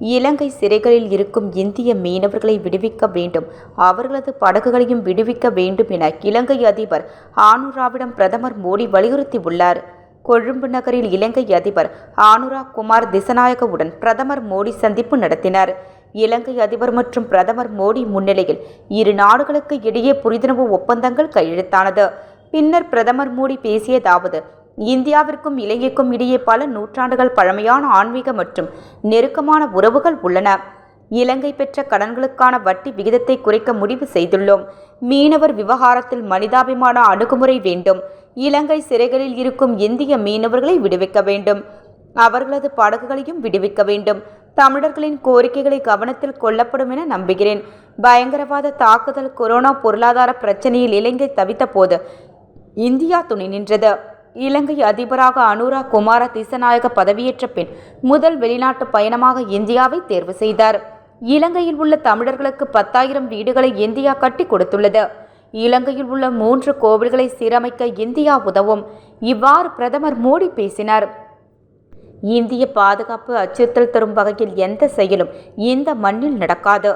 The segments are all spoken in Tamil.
இலங்கை சிறைகளில் இருக்கும் இந்திய மீனவர்களை விடுவிக்க வேண்டும், அவர்களது படகுகளையும் விடுவிக்க வேண்டும் என இலங்கை அதிபர் ஆனுராவிடம் பிரதமர் மோடி வலியுறுத்தியுள்ளார். கொழும்பு நகரில் இலங்கை அதிபர் ஆனுரா குமார் திசநாயகவுடன் பிரதமர் மோடி சந்திப்பு நடத்தினார். இலங்கை அதிபர் மற்றும் பிரதமர் மோடி முன்னிலையில் இரு நாடுகளுக்கு இடையே புரிந்துணர்வு ஒப்பந்தங்கள் கையெழுத்தானது. பின்னர் பிரதமர் மோடி பேசியதாவது: இந்தியாவிற்கும் இலங்கைக்கும் இடையே பல நூற்றாண்டுகள் பழமையான ஆன்மீக மற்றும் நெருக்கமான உறவுகள் உள்ளன. இலங்கை பெற்ற கடன்களுக்கான வட்டி விகிதத்தை குறைக்க முடிவு செய்துள்ளோம். மீனவர் விவகாரத்தில் மனிதாபிமான அணுகுமுறை வேண்டும். இலங்கை சிறைகளில் இருக்கும் இந்திய மீனவர்களை விடுவிக்க வேண்டும், அவர்களது படகுகளையும் விடுவிக்க வேண்டும். தமிழர்களின் கோரிக்கைகளை கவனத்தில் கொள்ளப்படும் என நம்புகிறேன். பயங்கரவாத தாக்குதல், கொரோனா, பொருளாதார பிரச்சனையில் இலங்கை தவித்த போது இந்தியா துணை நின்றது. இலங்கை அதிபராக அனுரா குமார திசநாயக பதவியேற்ற பின் முதல் வெளிநாட்டு பயணமாக இந்தியாவை தேர்வு செய்தார். இலங்கையில் உள்ள தமிழர்களுக்கு 10,000 வீடுகளை இந்தியா கட்டி கொடுத்துள்ளது. இலங்கையில் உள்ள 3 கோவில்களை சீரமைக்க இந்தியா உதவும். இவ்வாறு பிரதமர் மோடி பேசினார். இந்திய பாதுகாப்பு அச்சுறுத்தல் தரும் வகையில் எந்த செயலும் இந்த மண்ணில் நடக்காது.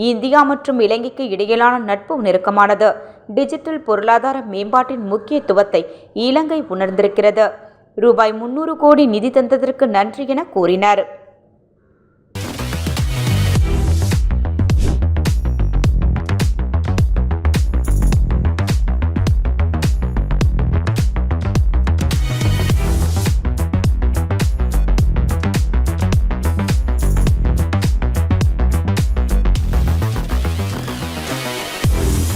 இந்தியா மற்றும் இலங்கைக்கு இடையிலான நட்பு நெருக்கமானது. டிஜிட்டல் பொருளாதார மேம்பாட்டின் முக்கியத்துவத்தை இலங்கை உணர்ந்திருக்கிறது. ரூபாய் 300 கோடி நிதி தந்ததற்கு நன்றி என கூறினார்.